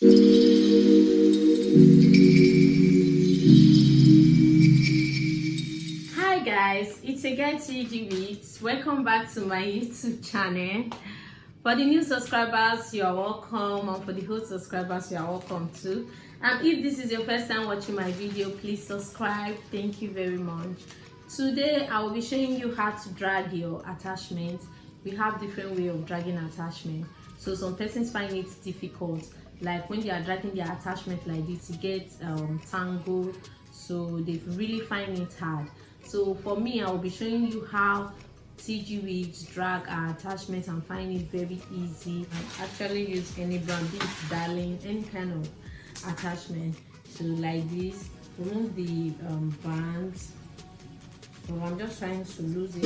Hi guys, it's again TG Weeks. Welcome back to my YouTube channel. For the new subscribers, you are welcome, and for the old subscribers, you are welcome too. And if this is your first time watching my video, please subscribe. Thank you very much. Today I will be showing you how to drag your attachment. We have different way of dragging attachment. So some persons find it difficult, like when they are dragging their attachment like this, you get tangled, so they really find it hard. So for me, I will be showing you how TG Weeks drag our attachments and find it very easy. I actually use any brand, be it Darling, any kind of attachment. So like this, remove the bands. So I'm just trying to lose it.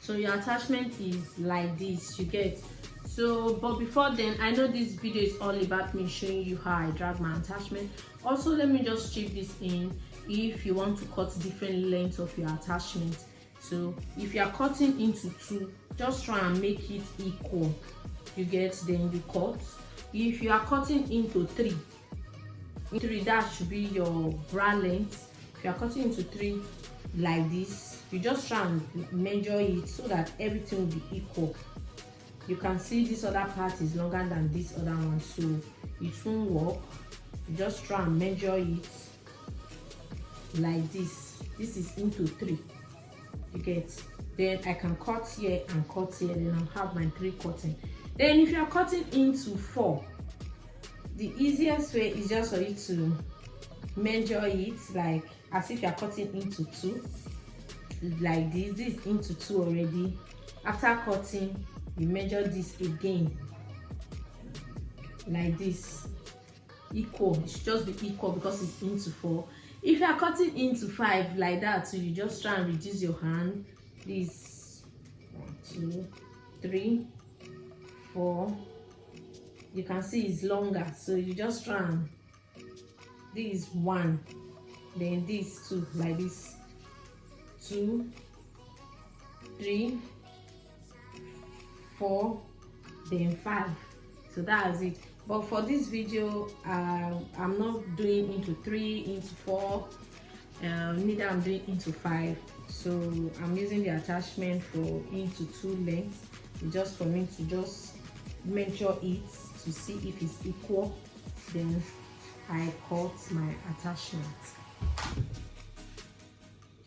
So your attachment is like this, you get. So but before then, I know this video is all about me showing you how I drag my attachment. Also, let me just chip this in. If you want to cut different lengths of your attachment, so if you are cutting into 2, just try and make it equal, you get, then you cut. If you are cutting into 3, that should be your bra length. If you are cutting into 3 like this, you just try and measure it so that everything will be equal. You can see this other part is longer than this other one, so it won't work. You just try and measure it like this. This is into 3, you get. Then I can cut here and cut here, then I'll have my 3 cutting. Then if you are cutting into 4, the easiest way is just for you to measure it like as if you are cutting into 2, like this. This is into 2 already. After cutting, you measure this again like this, equal. It should just be equal because it's into 4. If you are cutting into 5 like that, so you just try and reduce your hand. This 1, 2, 3, 4. You can see it's longer, so you just try and, this is 1, then this 2, like this, 2, 3, 4, then 5. So that's it. But for this video, I'm not doing into 3, into 4, neither I'm doing into 5. So I'm using the attachment for into 2 lengths, just for me to just measure it to see if it's equal. Then I cut my attachment. You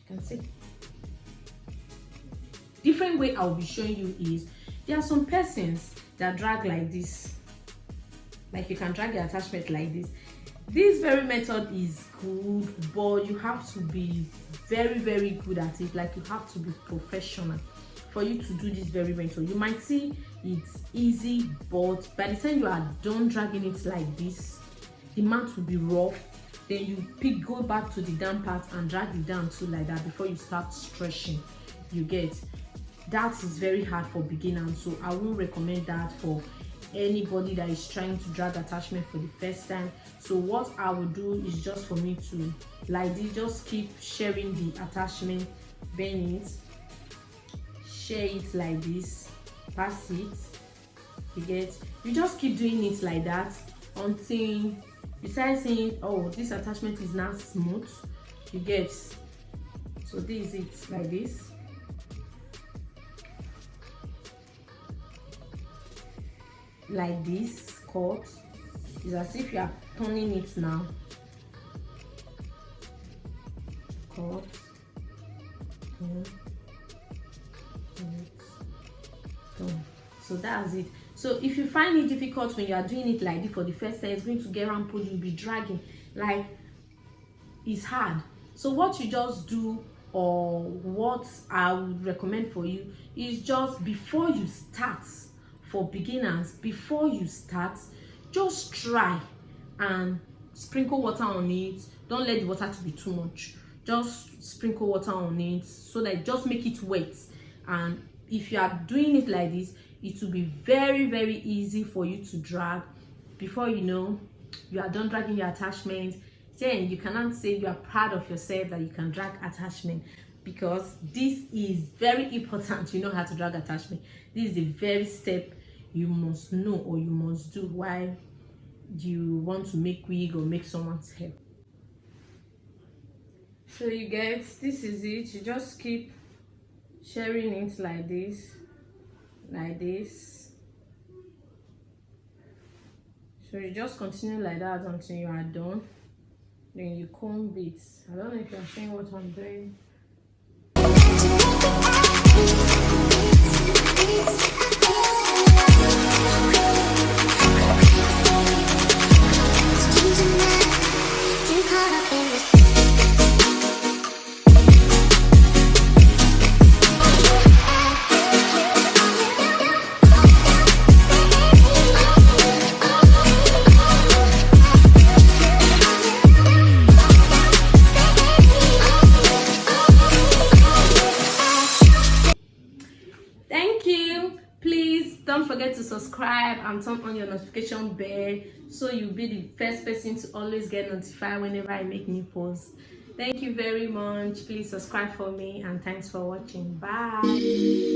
can see. Different way I'll be showing you is, there are some persons that drag like this. Like you can drag your attachment like this. This very method is good, but you have to be very good at it. Like you have to be professional for you to do this very method. You might see it's easy, but by the time you are done dragging it like this, the mat will be rough. Then you go back to the down part and drag it down too like that before you start stretching, you get. That is very hard for beginners, so I won't recommend that for anybody that is trying to drag attachment for the first time. So what I will do is just for me to, like this, just keep sharing the attachment, bend it, share it like this, pass it, you get. You just keep doing it like that until you start saying, oh, this attachment is not smooth, you get. So this is it, like this. Like this, cut. It's as if you are turning it now. Cut. Done. So that's it. So if you find it difficult when you are doing it like this for the first time, it's going to get around, you'll be dragging, like it's hard. So what you just do, or what I would recommend for you, is just before you start, for beginners, before you start, just try and sprinkle water on it. Don't let the water to be too much. Just sprinkle water on it so that just make it wet. And if you are doing it like this, it will be very easy for you to drag. Before you know, you are done dragging your attachment, then you cannot say you are proud of yourself that you can drag attachment, because this is very important. You know how to drag attachment. This is the very step you must know or you must do while you want to make wig or make someone's hair. So you get, this is it. You just keep sharing it like this, like this. So you just continue like that until you are done. Then you comb it. I don't know if you're seeing what I'm doing. Thank you. Please don't forget to subscribe and turn on your notification bell so you'll be the first person to always get notified whenever I make new posts. Thank you very much. Please subscribe for me, and thanks for watching. Bye.